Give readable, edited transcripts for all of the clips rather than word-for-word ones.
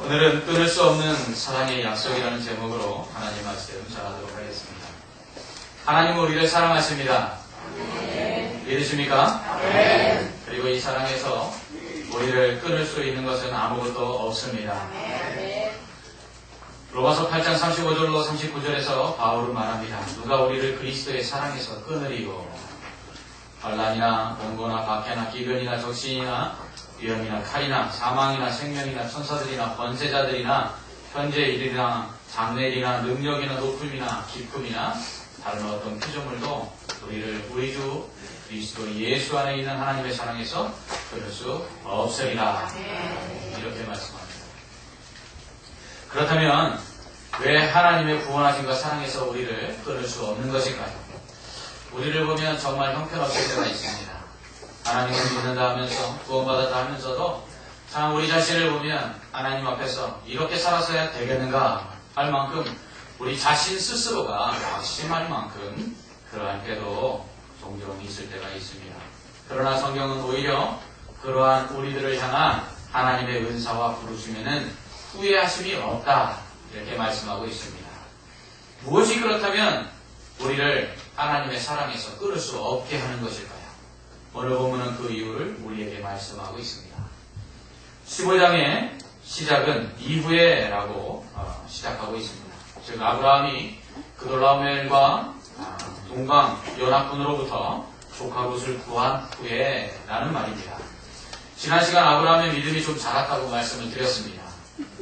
오늘은 끊을 수 없는 사랑의 약속이라는 제목으로 하나님 말씀 전하도록 하겠습니다. 하나님은 우리를 사랑하십니다. 믿으십니까? 그리고 이 사랑에서 우리를 끊을 수 있는 것은 아무것도 없습니다. 로마서 8장 35절로 39절에서 바울은 말합니다. 누가 우리를 그리스도의 사랑에서 끊으리요? 환난이나 번거나 박해나 기근이나 적신이나 위험이나 칼이나 사망이나 생명이나 천사들이나 번제자들이나 현재 일이나 장래일이나 능력이나 높음이나 깊음이나 다른 어떤 피조물도 우리를 우리 주 그리스도 예수 안에 있는 하나님의 사랑에서 끊을 수 없으리라. 이렇게 말씀합니다. 그렇다면 왜 하나님의 구원하심과 사랑에서 우리를 끊을 수 없는 것일까요? 우리를 보면 정말 형편없을 때가 있습니다. 하나님을 믿는다 하면서 구원받았다 하면서도 참 우리 자신을 보면 하나님 앞에서 이렇게 살았어야 되겠는가 할 만큼 우리 자신 스스로가 낙심할 만큼 그러한 때도 종종 있을 때가 있습니다. 그러나 성경은 오히려 그러한 우리들을 향한 하나님의 은사와 부르심에는 후회하심이 없다 이렇게 말씀하고 있습니다. 무엇이 그렇다면 우리를 하나님의 사랑에서 끊을 수 없게 하는 것일까요? 오늘 본문은 그 이유를 우리에게 말씀하고 있습니다. 15장의 시작은 이후에 라고 시작하고 있습니다. 즉 아브라함이 그돌라오멜과 동방 연합군으로부터 조카 롯을 구한 후에 라는 말입니다. 지난 시간 아브라함의 믿음이 좀 자랐다고 말씀을 드렸습니다.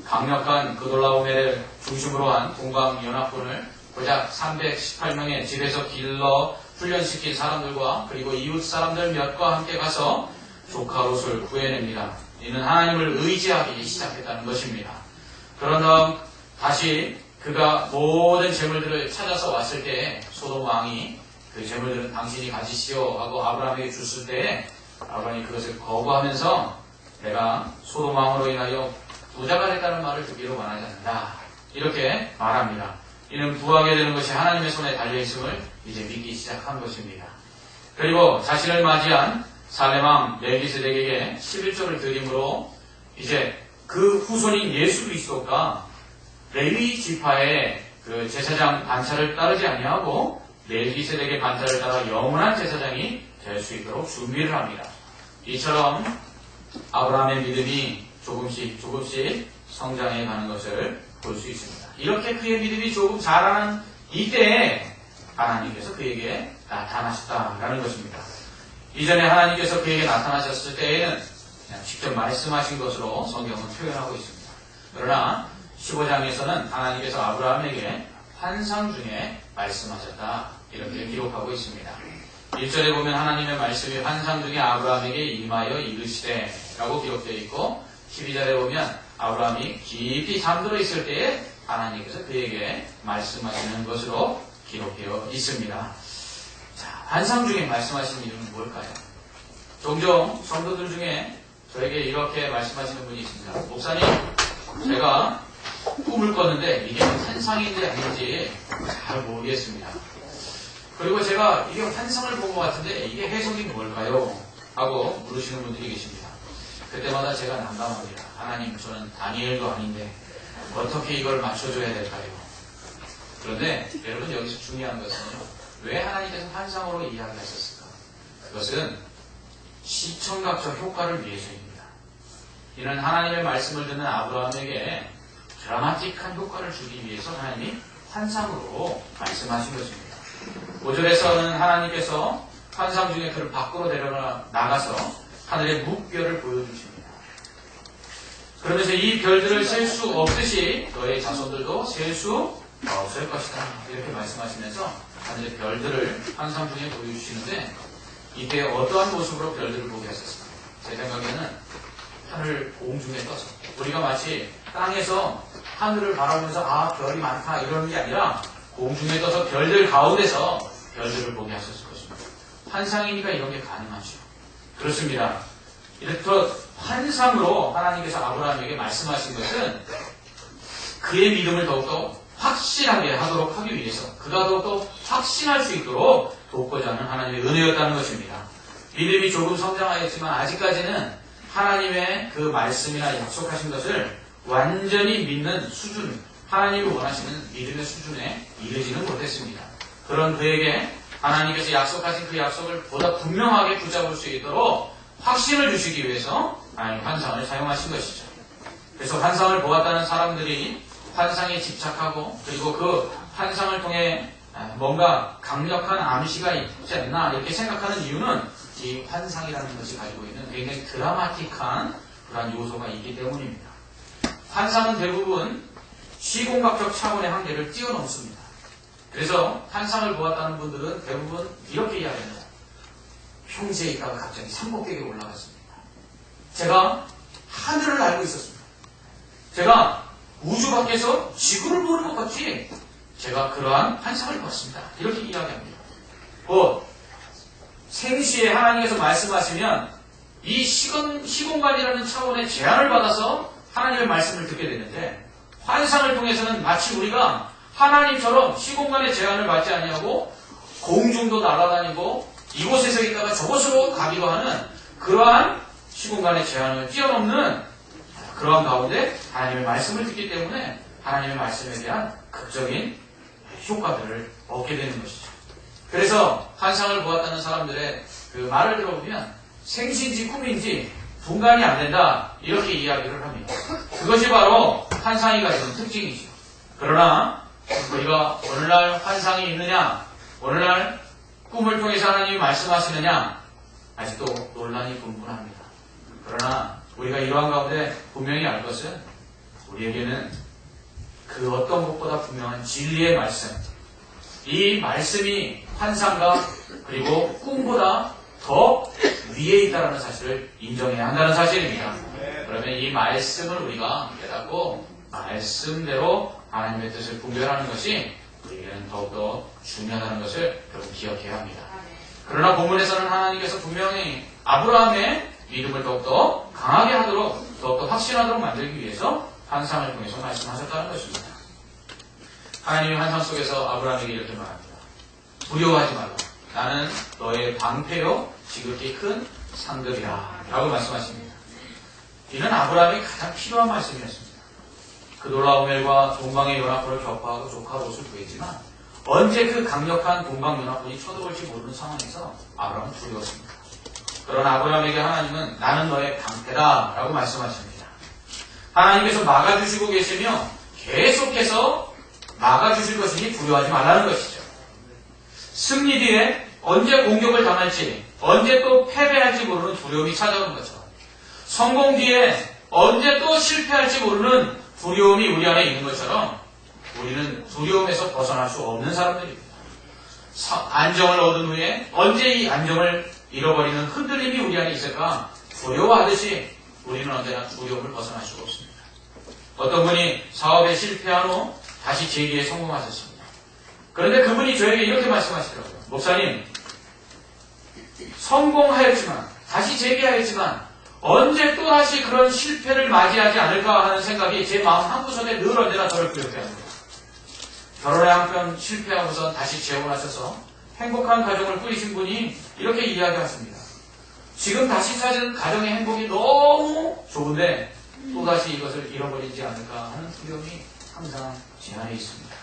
강력한 그돌라오멜을 중심으로 한 동방 연합군을 고작 318명의 집에서 길러 훈련시킨 사람들과 그리고 이웃 사람들 몇과 함께 가서 조카 롯을 구해냅니다. 이는 하나님을 의지하기 시작했다는 것입니다. 그런 다음 다시 그가 모든 재물들을 찾아서 왔을 때 소돔 왕이 그 재물들은 당신이 가지시오 하고 아브라함에게 줬을 때 아브라함이 그것을 거부하면서 내가 소돔 왕으로 인하여 부자가 됐다는 말을 듣기로 원하지 않는다. 이렇게 말합니다. 이는 부하게 되는 것이 하나님의 손에 달려있음을 이제 믿기 시작한 것입니다. 그리고 자신을 맞이한 살렘왕 멜기세덱에게 11조를 드림으로 이제 그 후손인 예수 그리스도가 레위 지파의 그 제사장 반차를 따르지 아니하고 멜기세덱의 반차를 따라 영원한 제사장이 될 수 있도록 준비를 합니다. 이처럼 아브라함의 믿음이 조금씩 성장해 가는 것을 볼 수 있습니다. 이렇게 그의 믿음이 조금 자라는 이때에 하나님께서 그에게 나타나셨다라는 것입니다. 이전에 하나님께서 그에게 나타나셨을 때에는 그냥 직접 말씀하신 것으로 성경은 표현하고 있습니다. 그러나 15장에서는 하나님께서 아브라함에게 환상 중에 말씀하셨다 이렇게 기록하고 있습니다. 1절에 보면 하나님의 말씀이 환상 중에 아브라함에게 임하여 이르시되 라고 기록되어 있고 12절에 보면 아브라함이 깊이 잠들어 있을 때에 하나님께서 그에게 말씀하시는 것으로 기록되어 있습니다. 자, 환상 중에 말씀하시는 이유는 뭘까요? 종종 성도들 중에 저에게 이렇게 말씀하시는 분이 있습니다. 목사님, 제가 꿈을 꿨는데 이게 환상인지 아닌지 잘 모르겠습니다. 그리고 제가 이게 환상을 본 것 같은데 이게 해석이 뭘까요? 하고 물으시는 분들이 계십니다. 그때마다 제가 난감합니다. 하나님, 저는 다니엘도 아닌데 어떻게 이걸 맞춰줘야 될까요? 그런데 여러분 여기서 중요한 것은요. 왜 하나님께서 환상으로 이야기하셨을까? 그것은 시청각적 효과를 위해서입니다. 이는 하나님의 말씀을 듣는 아브라함에게 드라마틱한 효과를 주기 위해서 하나님이 환상으로 말씀하신 것입니다. 5절에서는 하나님께서 환상 중에 그를 밖으로 나가서 하늘의 묵별을 보여주십니다. 그러면서 이 별들을 셀 수 없듯이 너의 자손들도 셀 수 없을 것이다. 이렇게 말씀하시면서 하늘의 별들을 환상 중에 보여주시는데 이때 어떠한 모습으로 별들을 보게 하셨을까요? 제 생각에는 하늘 공중에 떠서 우리가 마치 땅에서 하늘을 바라보면서 별이 많다 이러는 게 아니라 공중에 떠서 별들 가운데서 별들을 보게 하셨을 것입니다. 환상이니까 이런 게 가능하죠. 그렇습니다. 이렇게 환상으로 하나님께서 아브라함에게 말씀하신 것은 그의 믿음을 더욱더 확실하게 하도록 하기 위해서 그가 더욱더 확신할 수 있도록 돕고자 하는 하나님의 은혜였다는 것입니다. 믿음이 조금 성장하였지만 아직까지는 하나님의 그 말씀이나 약속하신 것을 완전히 믿는 수준, 하나님이 원하시는 믿음의 수준에 이르지는 못했습니다. 그런 그에게 하나님께서 약속하신 그 약속을 보다 분명하게 붙잡을 수 있도록 확신을 주시기 위해서 하나님 환상을 사용하신 것이죠. 그래서 환상을 보았다는 사람들이 환상에 집착하고 그리고 그 환상을 통해 뭔가 강력한 암시가 있지 않나 이렇게 생각하는 이유는 이 환상이라는 것이 가지고 있는 굉장히 드라마틱한 그런 요소가 있기 때문입니다. 환상은 대부분 시공학적 차원의 한계를 뛰어넘습니다. 그래서 환상을 보았다는 분들은 대부분 이렇게 이야기합니다. 평지에 있다가 갑자기 산꼭대기에 올라갔습니다. 제가 하늘을 알고 있었습니다. 제가 우주 밖에서 지구를 보는 것 같이 제가 그러한 환상을 보았습니다. 이렇게 이야기합니다. 생시에 하나님께서 말씀하시면 이 시공간이라는 차원의 제한을 받아서 하나님의 말씀을 듣게 되는데 환상을 통해서는 마치 우리가 하나님처럼 시공간의 제한을 받지 아니하고 공중도 날아다니고 이곳에서 있다가 저곳으로 가기도 하는 그러한 시공간의 제한을 뛰어넘는 그러한 가운데 하나님의 말씀을 듣기 때문에 하나님의 말씀에 대한 극적인 효과들을 얻게 되는 것이죠. 그래서 환상을 보았다는 사람들의 그 말을 들어보면 생시인지 꿈인지 분간이 안 된다 이렇게 이야기를 합니다. 그것이 바로 환상이 가지는 특징이죠. 그러나 우리가 오늘날 환상이 있느냐, 오늘날 꿈을 통해서 하나님이 말씀하시느냐 아직도 논란이 분분합니다. 그러나 우리가 이러한 가운데 분명히 알 것은 우리에게는 그 어떤 것보다 분명한 진리의 말씀, 이 말씀이 환상과 그리고 꿈보다 더 위에 있다는 사실을 인정해야 한다는 사실입니다. 그러면 이 말씀을 우리가 깨닫고 말씀대로 하나님의 뜻을 분별하는 것이 우리에게는 더욱더 중요하다는 것을 여러분 기억해야 합니다. 그러나 본문에서는 하나님께서 분명히 아브라함의 믿음을 더욱더 강하게 하도록 더욱더 확신하도록 만들기 위해서 환상을 통해서 말씀하셨다는 것입니다. 하나님의 환상 속에서 아브라함에게 이렇게 말합니다. 두려워하지 말라. 나는 너의 방패요 지극히 큰 상급이라 라고 말씀하십니다. 이는 아브라함이 가장 필요한 말씀이었습니다. 그 놀라움과 동방의 연합군을 격파하고 조카 롯을 구했지만 언제 그 강력한 동방 연합군이 쳐들어올지 모르는 상황에서 아브라함은 두려웠습니다. 그러나 아브라함에게 하나님은 나는 너의 방패다 라고 말씀하십니다. 하나님께서 막아주시고 계시며 계속해서 막아주실 것이니 두려워하지 말라는 것이죠. 승리 뒤에 언제 공격을 당할지 언제 또 패배할지 모르는 두려움이 찾아오는 것처럼 성공 뒤에 언제 또 실패할지 모르는 두려움이 우리 안에 있는 것처럼 우리는 두려움에서 벗어날 수 없는 사람들입니다. 안정을 얻은 후에 언제 이 안정을 잃어버리는 흔들림이 우리 안에 있을까 두려워하듯이 우리는 언제나 두려움을 벗어날 수가 없습니다. 어떤 분이 사업에 실패한 후 다시 재기에 성공하셨습니다. 그런데 그분이 저에게 이렇게 말씀하시더라고요. 목사님, 성공하였지만 다시 재기하였지만 언제 또다시 그런 실패를 맞이하지 않을까 하는 생각이 제 마음 한구석에 늘 언제나 저를 두렵게 합니다. 결혼에 한편 실패하고서 다시 재혼하셔서 행복한 가정을 꾸리신 분이 이렇게 이야기하십니다. 지금 다시 찾은 가정의 행복이 너무 좋은데 또다시 이것을 잃어버리지 않을까 하는 두려움이 항상 제 안에 있습니다.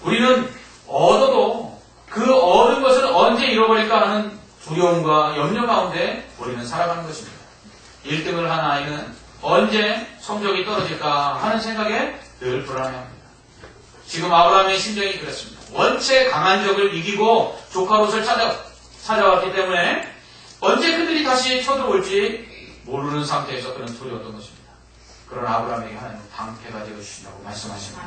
우리는 얻어도 그 얻은 것을 언제 잃어버릴까 하는 두려움과 염려 가운데 우리는 살아가는 것입니다. 1등을 한 아이는 언제 성적이 떨어질까 하는 생각에 늘 불안해합니다. 지금 아브라함의 심정이 그렇습니다. 원체 강한 적을 이기고 조카 롯을 찾아왔기 때문에 언제 그들이 다시 쳐들어올지 모르는 상태에서 그런 두려웠던 것입니다. 그러나 아브라함에게 하나님은 방패가 되어주신다고 말씀하십니다.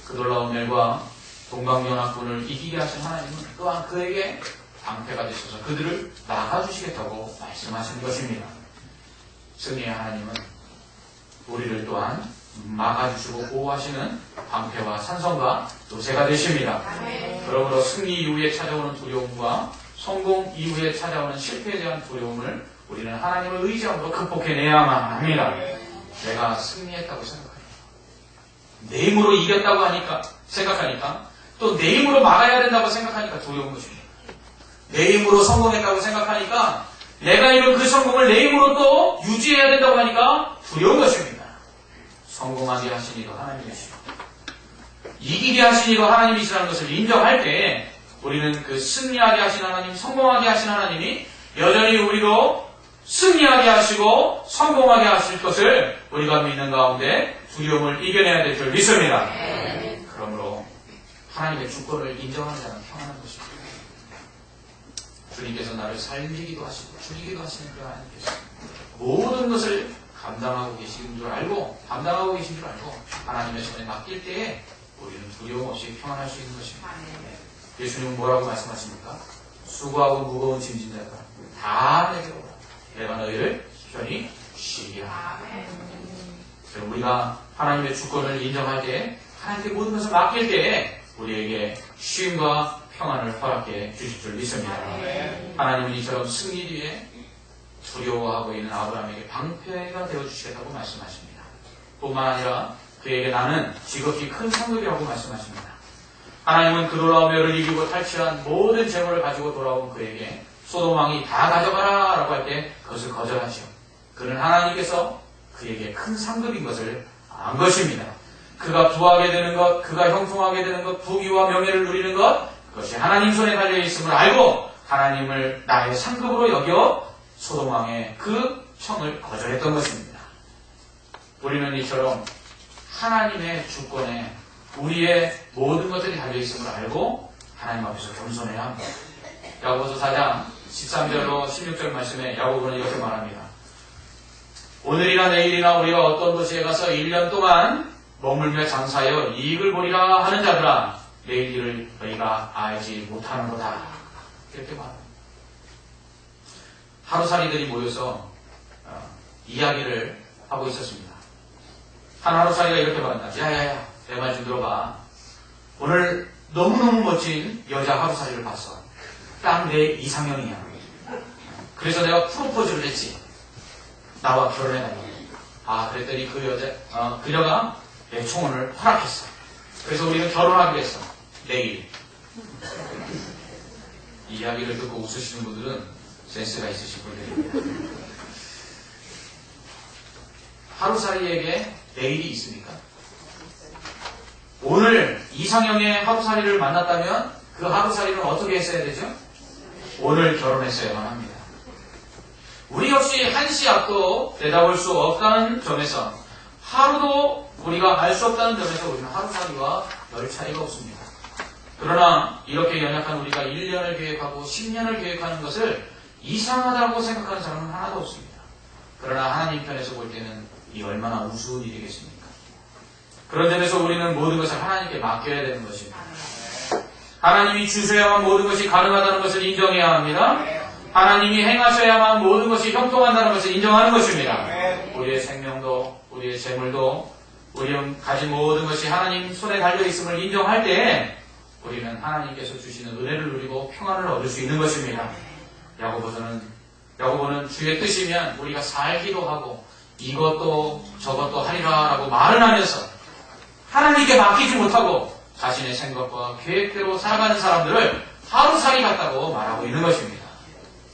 그 놀라운 일과 동방연합군을 이기게 하신 하나님은 또한 그에게 방패가 되셔서 그들을 막아주시겠다고 말씀하신 것입니다. 승리의 하나님은 우리를 또한 막아주시고 보호하시는 방패와 산성과 요새가 되십니다. 그러므로 승리 이후에 찾아오는 두려움과 성공 이후에 찾아오는 실패에 대한 두려움을 우리는 하나님을 의지함으로 극복해내야만 합니다. 내가 승리했다고 생각하니까, 내 힘으로 이겼다고 생각하니까, 또 내 힘으로 막아야 된다고 생각하니까 두려운 것입니다. 내 힘으로 성공했다고 생각하니까 내가 이룬 그 성공을 내 힘으로 또 유지해야 된다고 하니까 두려운 것입니다. 성공하게 하신 이도 하나님이시고 이기게 하신 이도 하나님이시라는 것을 인정할 때 우리는 그 승리하게 하신 하나님, 성공하게 하신 하나님이 여전히 우리도 승리하게 하시고 성공하게 하실 것을 우리가 믿는 가운데 두려움을 이겨내야 될 줄 믿습니다. 그러므로 하나님의 주권을 인정하는 자는 평안한 것입니다. 주님께서 나를 살리기도 하시고 죽이기도 하시는 그 하나님께서 모든 것을 감당하고 계신 줄 알고 감당하고 계신 줄 알고 하나님의 손에 맡길 때에 우리는 두려움 없이 평안할 수 있는 것입니다. 예수님은 뭐라고 말씀하십니까? 수고하고 무거운 짐진 자가 다 내게로 오라. 내가 너희를 편히 쉬게 하리라. 우리가 하나님의 주권을 인정할 때 하나님께 모든 것을 맡길 때에 우리에게 쉼과 평안을 허락해 주실 줄 믿습니다. 하나님은 이처럼 승리 뒤에 두려워하고 있는 아브라함에게 방패가 되어주시겠다고 말씀하십니다. 뿐만 아니라 그에게 나는 지극히 큰 상급이라고 말씀하십니다. 하나님은 그돌라오메를 이기고 탈취한 모든 재물을 가지고 돌아온 그에게 소돔 왕이 다 가져가라 라고 할 때 그것을 거절하시오. 그는 하나님께서 그에게 큰 상급인 것을 안 것입니다. 그가 부하게 되는 것, 그가 형통하게 되는 것, 부귀와 명예를 누리는 것, 그것이 하나님 손에 달려있음을 알고 하나님을 나의 상급으로 여겨 소돔 왕의 그 청을 거절했던 것입니다. 우리는 이처럼 하나님의 주권에 우리의 모든 것들이 달려있음을 알고 하나님 앞에서 겸손해야 합니다. 야고보서 4장 13절로 16절 말씀에 야고보는 이렇게 말합니다. 오늘이나 내일이나 우리가 어떤 도시에 가서 1년 동안 머물며 장사하여 이익을 보리라 하는 자들아 내일 일을 너희가 알지 못하는도다. 이렇게 말합니다. 하루살이들이 모여서 이야기를 하고 있었습니다. 한 하루살이가 이렇게 말한다. 야야야 내 말 좀 들어봐. 오늘 너무너무 멋진 여자 하루살이를 봤어. 딱 내 이상형이야. 그래서 내가 프로포즈를 했지. 나와 결혼해달라고. 그랬더니 그녀가 내 청혼을 허락했어. 그래서 우리는 결혼하기로 했어. 내일. 이 이야기를 듣고 웃으시는 분들은 센스가 있으신 분들입니다. 하루살이에게 내일이 있습니까? 오늘 이상형의 하루살이를 만났다면 그 하루살이는 어떻게 했어야 되죠? 오늘 결혼했어야만 합니다. 우리 역시 한시 앞도 내다볼 수 없다는 점에서 하루도 우리가 알 수 없다는 점에서 우리는 하루살이와 별 차이가 없습니다. 그러나 이렇게 연약한 우리가 1년을 계획하고 10년을 계획하는 것을 이상하다고 생각하는 사람은 하나도 없습니다. 그러나 하나님 편에서 볼 때는 이 얼마나 우스운 일이겠습니까? 그런 점에서 우리는 모든 것을 하나님께 맡겨야 되는 것입니다. 하나님이 주셔야만 모든 것이 가능하다는 것을 인정해야 합니다. 하나님이 행하셔야만 모든 것이 형통한다는 것을 인정하는 것입니다. 우리의 생명도 우리의 재물도 우리 가진 모든 것이 하나님 손에 달려있음을 인정할 때 우리는 하나님께서 주시는 은혜를 누리고 평안을 얻을 수 있는 것입니다. 야고보는 주의 뜻이면 우리가 살기도 하고 이것도 저것도 하리라 라고 말을 하면서 하나님께 맡기지 못하고 자신의 생각과 계획대로 살아가는 사람들을 하루살이 같다고 말하고 있는 것입니다.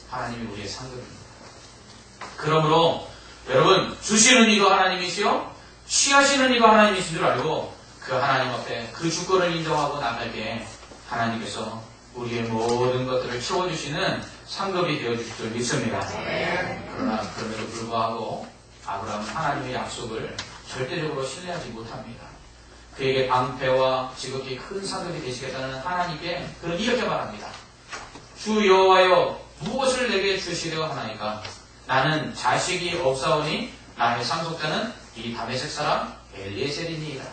하나님이 우리의 상급입니다. 그러므로 여러분 주시는 이도 하나님이시요 취하시는 이도 하나님이신 줄 알고 그 하나님 앞에 그 주권을 인정하고 나갈 때 하나님께서 우리의 모든 것들을 채워주시는 상급이 되어주실 줄 믿습니다. 그러나 그럼에도 불구하고 아브라함은 하나님의 약속을 절대적으로 신뢰하지 못합니다. 그에게 방패와 지극히 큰 상급이 되시겠다는 하나님께 그는 이렇게 말합니다. 주 여호와여 무엇을 내게 주시려 하나이까? 나는 자식이 없사오니 나의 상속자는 이 다메섹 사람 엘리에셀이니이다.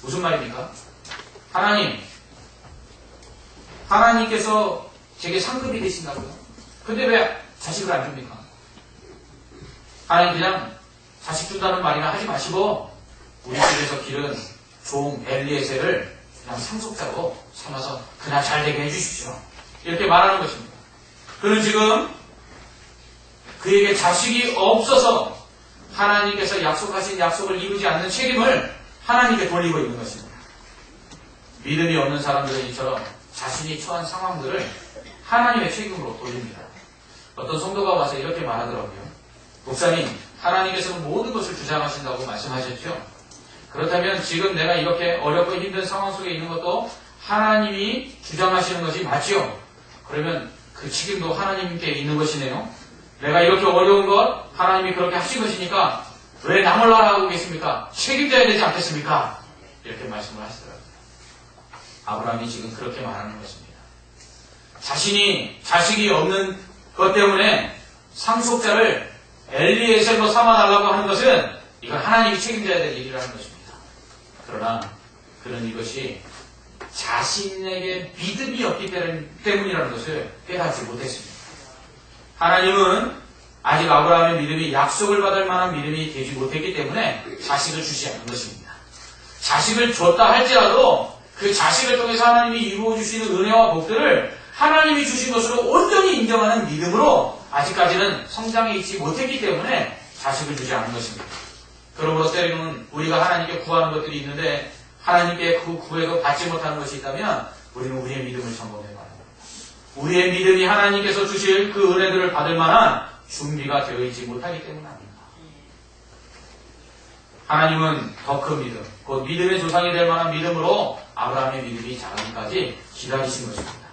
무슨 말입니까? 하나님께서 제게 상급이 되신다고요? 근데 왜 자식을 안 줍니까? 하나님 그냥 자식 준다는 말이나 하지 마시고 우리 집에서 기른 종 엘리에셀을 그냥 상속자로 삼아서 그냥 잘 되게 해주십시오. 이렇게 말하는 것입니다. 그는 지금 그에게 자식이 없어서 하나님께서 약속하신 약속을 이루지 않는 책임을 하나님께 돌리고 있는 것입니다. 믿음이 없는 사람들은 이처럼 자신이 처한 상황들을 하나님의 책임으로 돌립니다. 어떤 성도가 와서 이렇게 말하더라고요. 목사님, 하나님께서는 모든 것을 주장하신다고 말씀하셨죠? 그렇다면 지금 내가 이렇게 어렵고 힘든 상황 속에 있는 것도 하나님이 주장하시는 것이 맞죠? 그러면 그 책임도 하나님께 있는 것이네요. 내가 이렇게 어려운 것 하나님이 그렇게 하신 것이니까 왜 남을 나라하고 계십니까? 책임져야 되지 않겠습니까? 이렇게 말씀을 하시더라고요. 아브라함이 지금 그렇게 말하는 것입니다. 자식이 없는 것 때문에 상속자를 엘리에셀로 삼아달라고 하는 것은 이건 하나님이 책임져야 될 일이라는 것입니다. 그러나 그는 이것이 자신에게 믿음이 없기 때문이라는 것을 깨닫지 못했습니다. 하나님은 아직 아브라함의 믿음이 약속을 받을 만한 믿음이 되지 못했기 때문에 자식을 주지 않는 것입니다. 자식을 줬다 할지라도 그 자식을 통해서 하나님이 이루어 주시는 은혜와 복들을 하나님이 주신 것으로 온전히 인정하는 믿음으로 아직까지는 성장해 있지 못했기 때문에 자식을 주지 않는 것입니다. 그러므로 때로는 우리가 하나님께 구하는 것들이 있는데 하나님께 그 구해도 받지 못하는 것이 있다면 우리는 우리의 믿음을 점검해야 합니다. 우리의 믿음이 하나님께서 주실 그 은혜들을 받을 만한 준비가 되어 있지 못하기 때문입니다. 하나님은 더 큰 믿음, 곧 믿음의 조상이 될 만한 믿음으로 아브라함의 믿음이 자라기까지 기다리신 것입니다.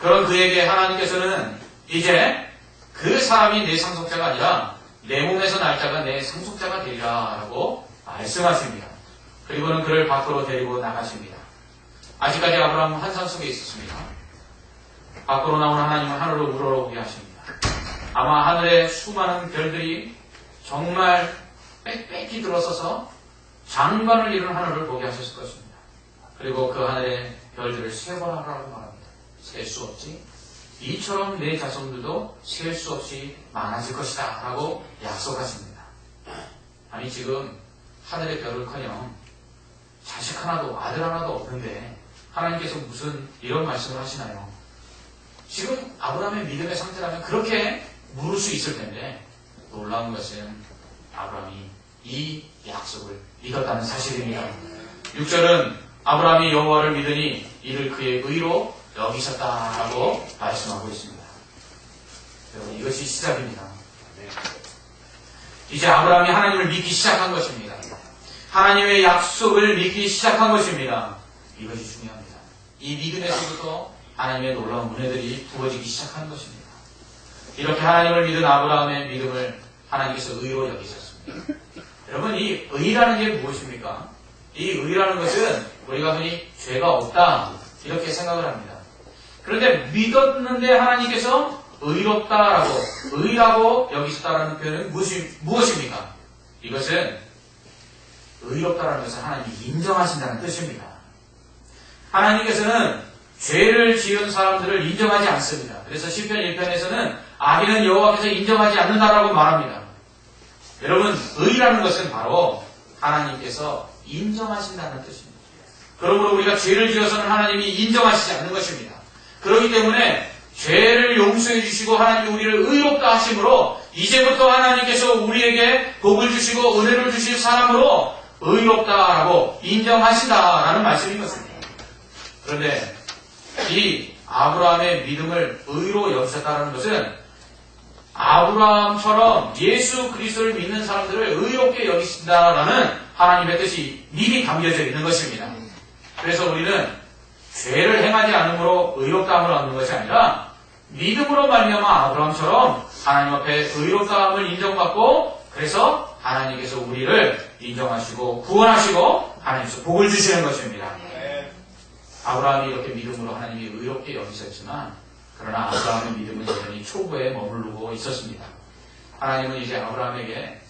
그런 그에게 하나님께서는 이제 그 사람이 내 상속자가 아니라 내 몸에서 날 자가 내 상속자가 되리라 라고 말씀하십니다. 그리고는 그를 밖으로 데리고 나가십니다. 아직까지 아브라함은 환상 속에 있었습니다. 밖으로 나온 하나님은 하늘로 우러러보게 하십니다. 아마 하늘에 수많은 별들이 정말 빽빽히 들어서서 장관을 이룬 하늘을 보게 하셨을 것입니다. 그리고 그 하늘의 별들을 세어보라고 말합니다. 셀 수 없지. 이처럼 내 자손들도 셀 수 없이 많아질 것이다 라고 약속하십니다. 아니 지금 하늘의 별을커녕 자식 하나도 아들 하나도 없는데 하나님께서 무슨 이런 말씀을 하시나요? 지금 아브라함의 믿음의 상태라면 그렇게 물을 수 있을 텐데 놀라운 것은 아브라함이 이 약속을 믿었다는 사실입니다. 6절은 아브라함이 여호와를 믿으니 이를 그의 의로 여기셨다라고 말씀하고 있습니다. 여러분 이것이 시작입니다. 이제 아브라함이 하나님을 믿기 시작한 것입니다. 하나님의 약속을 믿기 시작한 것입니다. 이것이 중요합니다. 이 믿음에서부터 하나님의 놀라운 은혜들이 부어지기 시작하는 것입니다. 이렇게 하나님을 믿은 아브라함의 믿음을 하나님께서 의로 여기셨습니다. 여러분 이 의라는 게 무엇입니까? 이 의라는 것은 우리가 흔히 죄가 없다 이렇게 생각을 합니다. 그런데 믿었는데 하나님께서 의롭다라고 의라고 여기셨다라는 표현은 무엇입니까? 이것은 의롭다라는 것은 하나님이 인정하신다는 뜻입니다. 하나님께서는 죄를 지은 사람들을 인정하지 않습니다. 그래서 시편 1편에서는 악인은 여호와께서 인정하지 않는다라고 말합니다. 여러분 의라는 것은 바로 하나님께서 인정하신다는 뜻입니다. 그러므로 우리가 죄를 지어서는 하나님이 인정하시지 않는 것입니다. 그렇기 때문에 죄를 용서해 주시고 하나님이 우리를 의롭다 하심으로 이제부터 하나님께서 우리에게 복을 주시고 은혜를 주실 사람으로 의롭다라고 인정하신다라는 말씀인 것입니다. 그런데 이 아브라함의 믿음을 의로 여기셨다는 것은 아브라함처럼 예수 그리스도를 믿는 사람들을 의롭게 여기신다라는 하나님의 뜻이 미리 담겨져 있는 것입니다. 그래서 우리는 죄를 행하지 않으므로 의롭다함을 얻는 것이 아니라 믿음으로 말미암아 아브라함처럼 하나님 앞에 의롭다함을 인정받고 그래서 하나님께서 우리를 인정하시고 구원하시고 하나님께서 복을 주시는 것입니다. 아브라함이 이렇게 믿음으로 하나님이 의롭게 여기셨지만 그러나 아브라함의 믿음은 여전히 초보에 머무르고 있었습니다. 하나님은 이제 아브라함에게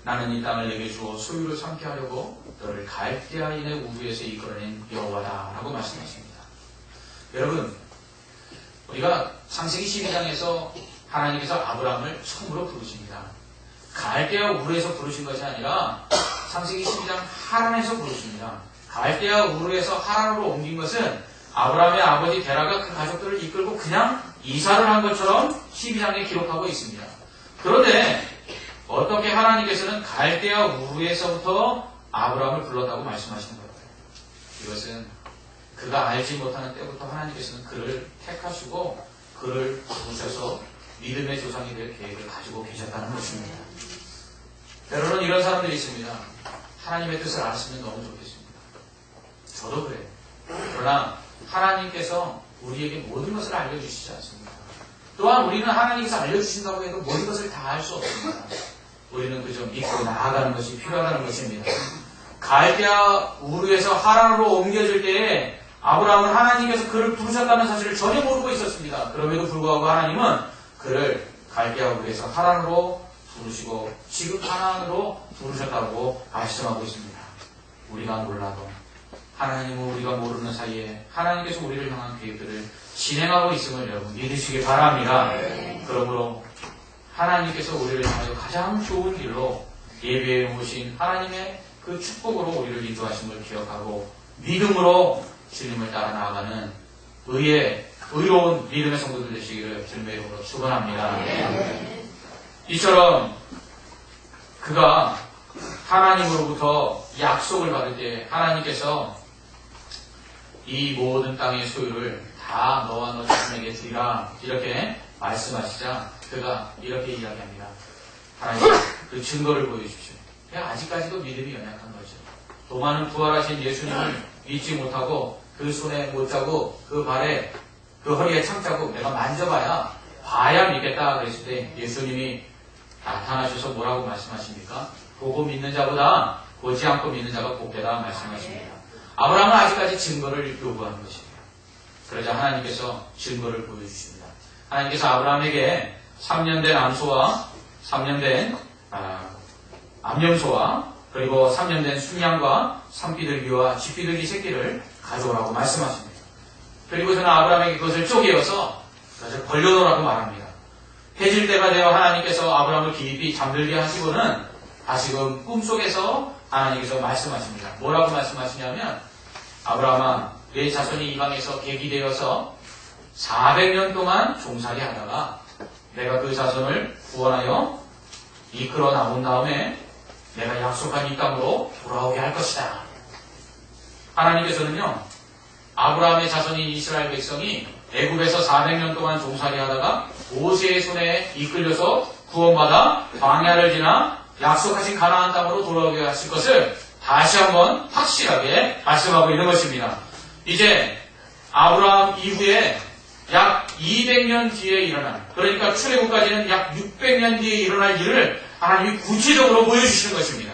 나는 이 땅을 내게 주어 소유를 삼게 하려고 너를 갈대아인의 우르에서 이끌어낸 여호와다 라고 말씀하십니다. 여러분 우리가 창세기 12장에서 하나님께서 아브라함을 처음으로 부르십니다. 갈대아 우르에서 부르신 것이 아니라 창세기 12장 하란에서 부르십니다. 갈대아 우르에서 하란으로 옮긴 것은 아브라함의 아버지 데라가 그 가족들을 이끌고 그냥 이사를 한 것처럼 12장에 기록하고 있습니다. 그런데 어떻게 하나님께서는 갈대아 우르에서부터 아브라함을 불렀다고 말씀하시는 걸까요? 이것은 그가 알지 못하는 때부터 하나님께서는 그를 택하시고 그를 부르셔서 믿음의 조상이 될 계획을 가지고 계셨다는 것입니다. 때로는 이런 사람들이 있습니다. 하나님의 뜻을 알았으면 너무 좋겠습니다. 저도 그래요. 그러나 하나님께서 우리에게 모든 것을 알려주시지 않습니다. 또한 우리는 하나님께서 알려주신다고 해도 모든 것을 다 알 수 없습니다. 우리는 그저 믿고 나아가는 것이 필요하다는 것입니다. 갈대아 우르에서 하란으로 옮겨질 때에 아브라함은 하나님께서 그를 부르셨다는 사실을 전혀 모르고 있었습니다. 그럼에도 불구하고 하나님은 그를 갈대아 우르에서 하란으로 부르시고 지금 하란으로 부르셨다고 말씀하고 있습니다. 우리가 몰라도 하나님은 우리가 모르는 사이에 하나님께서 우리를 향한 계획들을 진행하고 있음을 여러분 믿으시기 바랍니다. 그러므로 하나님께서 우리를 향하여 가장 좋은 길로 예비해 놓으신 하나님의 그 축복으로 우리를 인도하심을 기억하고 믿음으로 주님을 따라 나아가는 의로운 믿음의 성도들 되시기를 주님의 이름으로 축원합니다. 이처럼 그가 하나님으로부터 약속을 받을 때 하나님께서 이 모든 땅의 소유를 다 너와 너 자신에게 주리라 이렇게 말씀하시자 그가 이렇게 이야기합니다. 하나님 그 증거를 보여주십시오. 아직까지도 믿음이 연약한 거죠. 또 많은 부활하신 예수님을 믿지 못하고 그 손에 못 자고 그 발에 그 허리에 창자국 내가 만져봐야 봐야 믿겠다 그랬을 때 예수님이 나타나셔서 뭐라고 말씀하십니까? 보고 믿는 자보다 보지 않고 믿는 자가 복되다 말씀하십니다. 아브라함은 아직까지 증거를 요구하는 것입니다. 그러자 하나님께서 증거를 보여주십니다. 하나님께서 아브라함에게 3년 된 암소와 3년 된 암염소와 그리고 3년 된 순양과 산비둘기와 쥐비둘기 새끼를 가져오라고 말씀하십니다. 그리고서는 아브라함에게 그것을 쪼개어서 그것을 벌려놓으라고 말합니다. 해질 때가 되어 하나님께서 아브라함을 깊이 잠들게 하시고는 다시금 꿈속에서 하나님께서 말씀하십니다. 뭐라고 말씀하시냐면 아브라함아 내 자손이 이방에서 객이되어서 400년 동안 종살이 하다가 내가 그 자손을 구원하여 이끌어 나온 다음에 내가 약속한 이 땅으로 돌아오게 할 것이다. 하나님께서는요 아브라함의 자손인 이스라엘 백성이 애굽에서 400년 동안 종살이 하다가 모세의 손에 이끌려서 구원받아 광야를 지나 약속하신 가나안 땅으로 돌아오게 하실 것을 다시 한번 확실하게 말씀하고 있는 것입니다. 이제 아브라함 이후에 약 200년 뒤에 일어날, 그러니까 출애굽까지는 약 600년 뒤에 일어날 일을 하나님이 구체적으로 보여주시는 것입니다.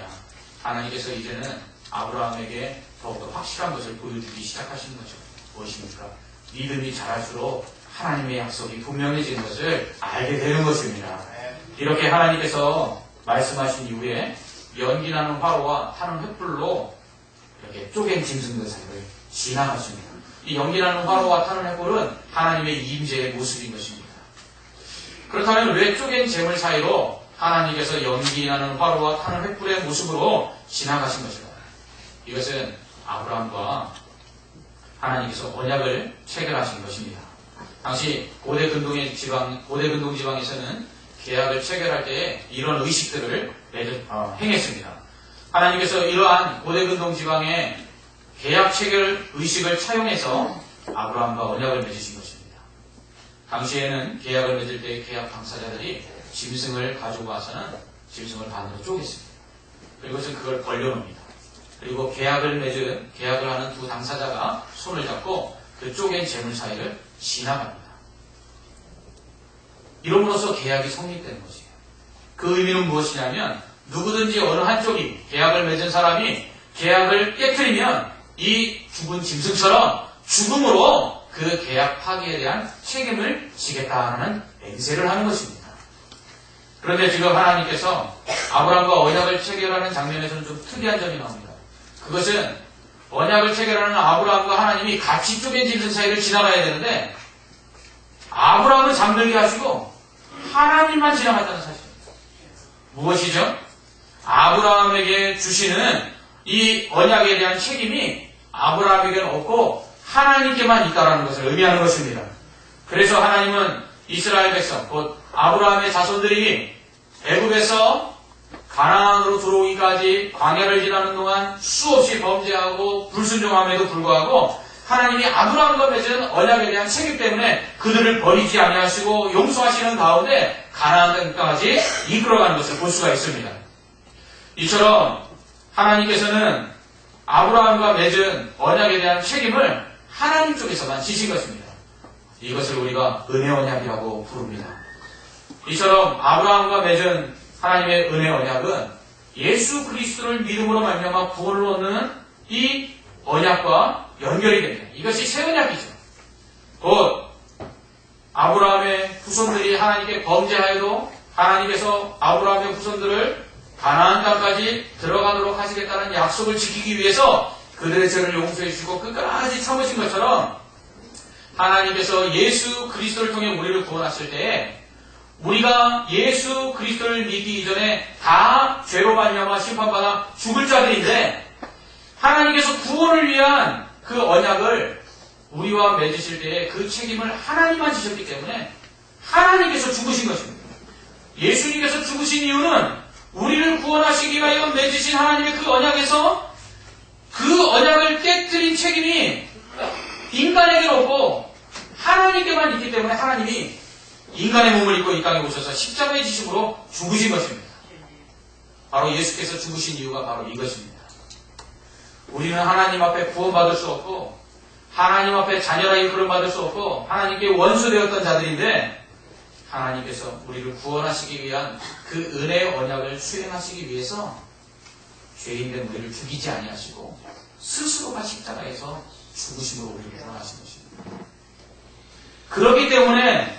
하나님께서 이제는 아브라함에게 더욱더 확실한 것을 보여주기 시작하시는 거죠. 무엇입니까? 믿음이 자랄수록 하나님의 약속이 분명해지는 것을 알게 되는 것입니다. 이렇게 하나님께서 말씀하신 이후에 연기나는 화로와 타는 횃불로 이렇게 쪼갠 짐승들 사이를 지나가십니다. 이 연기나는 화로와 타는 횃불은 하나님의 임재의 모습인 것입니다. 그렇다면 왜 쪼갠 재물 사이로 하나님께서 연기나는 화로와 타는 횃불의 모습으로 지나가신 것일까요? 이것은 아브라함과 하나님께서 언약을 체결하신 것입니다. 당시 고대 근동 지방에서는 계약을 체결할 때에 이런 의식들을 행했습니다. 하나님께서 이러한 고대 근동 지방의 계약 체결 의식을 차용해서 아브라함과 언약을 맺으신 것입니다. 당시에는 계약을 맺을 때 계약 당사자들이 짐승을 가지고 와서는 짐승을 반으로 쪼갰습니다. 그리고서 그걸 벌려놓습니다. 그리고 계약을 하는 두 당사자가 손을 잡고 그 쪼갠 재물 사이를 지나갑니다. 이름으로써 계약이 성립되는 것이에요. 그 의미는 무엇이냐면 누구든지 어느 한쪽이 계약을 맺은 사람이 계약을 깨트리면 이 죽은 짐승처럼 죽음으로 그 계약 파기에 대한 책임을 지겠다는 맹세를 하는 것입니다. 그런데 지금 하나님께서 아브라함과 언약을 체결하는 장면에서는 좀 특이한 점이 나옵니다. 그것은 언약을 체결하는 아브라함과 하나님이 같이 쪼갠 짐승 사이를 지나가야 되는데 아브라함은 잠들게 하시고 하나님만 지나갔다는 사실입니다. 무엇이죠? 아브라함에게 주시는 이 언약에 대한 책임이 아브라함에게는 없고 하나님께만 있다는 것을 의미하는 것입니다. 그래서 하나님은 이스라엘 백성, 곧 아브라함의 자손들이 애굽에서 가나안으로 들어오기까지 광야를 지나는 동안 수없이 범죄하고 불순종함에도 불구하고 하나님이 아브라함과 맺은 언약에 대한 책임 때문에 그들을 버리지 아니하시고 용서하시는 가운데 가나안 땅까지 이끌어가는 것을 볼 수가 있습니다. 이처럼 하나님께서는 아브라함과 맺은 언약에 대한 책임을 하나님 쪽에서만 지신 것입니다. 이것을 우리가 은혜 언약이라고 부릅니다. 이처럼 아브라함과 맺은 하나님의 은혜 언약은 예수 그리스도를 믿음으로 말미암아 구원을 얻는 이 언약과 연결이 됩니다. 이것이 새 언약이죠. 곧 아브라함의 후손들이 하나님께 범죄하여도 하나님께서 아브라함의 후손들을 가나안 땅까지 들어가도록 하시겠다는 약속을 지키기 위해서 그들의 죄를 용서해 주시고 끝까지 참으신 것처럼 하나님께서 예수 그리스도를 통해 우리를 구원하실 때에 우리가 예수 그리스도를 믿기 이전에 다 죄로 말미암아 심판받아 죽을 자들인데 하나님께서 구원을 위한 그 언약을 우리와 맺으실 때에 그 책임을 하나님만 지셨기 때문에 하나님께서 죽으신 것입니다. 예수님께서 죽으신 이유는 우리를 구원하시기 위하여 맺으신 하나님의 그 언약에서 그 언약을 깨뜨린 책임이 인간에게 없고 하나님께만 있기 때문에 하나님이 인간의 몸을 입고 이 땅에 오셔서 십자가의 지식으로 죽으신 것입니다. 바로 예수께서 죽으신 이유가 바로 이것입니다. 우리는 하나님 앞에 구원받을 수 없고 하나님 앞에 자녀라기 부름받을 수 없고 하나님께 원수되었던 자들인데 하나님께서 우리를 구원하시기 위한 그 은혜의 언약을 수행하시기 위해서 죄인된 우리를 죽이지 아니하시고 스스로가 십자가에서 죽으심으로 우리를 구원하신 것입니다. 그렇기 때문에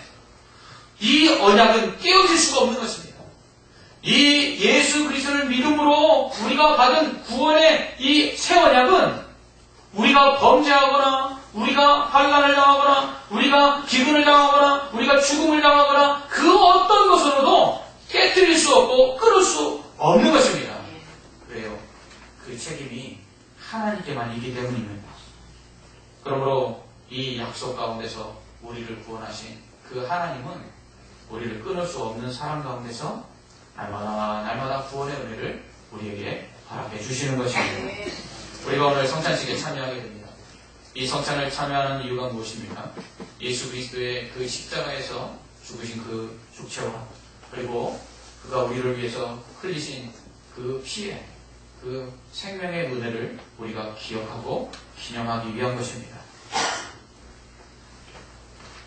이 언약은 깨어질 수가 없는 것입니다. 이 예수 그리스도를 믿음으로 우리가 받은 구원의 이 새 언약은 우리가 범죄하거나 우리가 환난을 당하거나 우리가 기근을 당하거나 우리가 죽음을 당하거나 그 어떤 것으로도 깨뜨릴 수 없고 끊을 수 없는 것입니다. 그래요. 그 책임이 하나님께만 있기 때문입니다. 그러므로 이 약속 가운데서 우리를 구원하신 그 하나님은 우리를 끊을 수 없는 사랑 가운데서 날마다 구원의 은혜를 우리에게 허락해 주시는 것입니다. 우리가 오늘 성찬식에 참여하게 됩니다. 이 성찬을 참여하는 이유가 무엇입니까? 예수 그리스도의 그 십자가에서 죽으신 그 죽체와 그리고 그가 우리를 위해서 흘리신 그 피의 그 생명의 은혜를 우리가 기억하고 기념하기 위한 것입니다.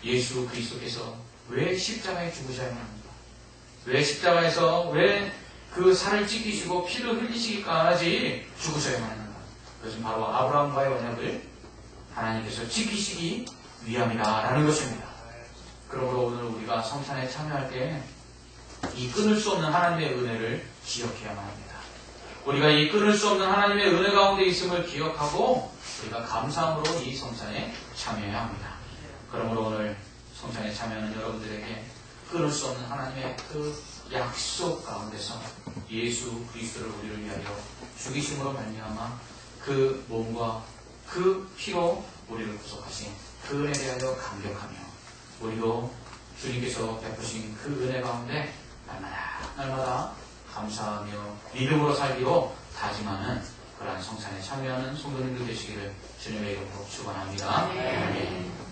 예수 그리스도께서 왜 십자가에 죽으셔야만 합니까? 왜 십자가에서 왜 그 살을 찢기시고 피를 흘리시기까지 죽으셔야만 합니까? 그것은 바로 아브라함과의 언약을 하나님께서 지키시기 위함이다라는 것입니다. 그러므로 오늘 우리가 성찬에 참여할 때 이 끊을 수 없는 하나님의 은혜를 기억해야만 합니다. 우리가 이 끊을 수 없는 하나님의 은혜 가운데 있음을 기억하고 우리가 감사함으로 이 성찬에 참여해야 합니다. 그러므로 오늘 성찬에 참여하는 여러분들에게 끊을 수 없는 하나님의 그 약속 가운데서 예수 그리스도를 우리를 위하여 죽이심으로 말미암아 그 몸과 그 피로 우리를 구속하신 그 은혜에 대하여 감격하며 우리도 주님께서 베푸신 그 은혜 가운데 날마다 감사하며 믿음으로 살기로 다짐하는 그러한 성찬에 참여하는 성도님들 되시기를 주님의 이름으로 축원합니다. 아멘.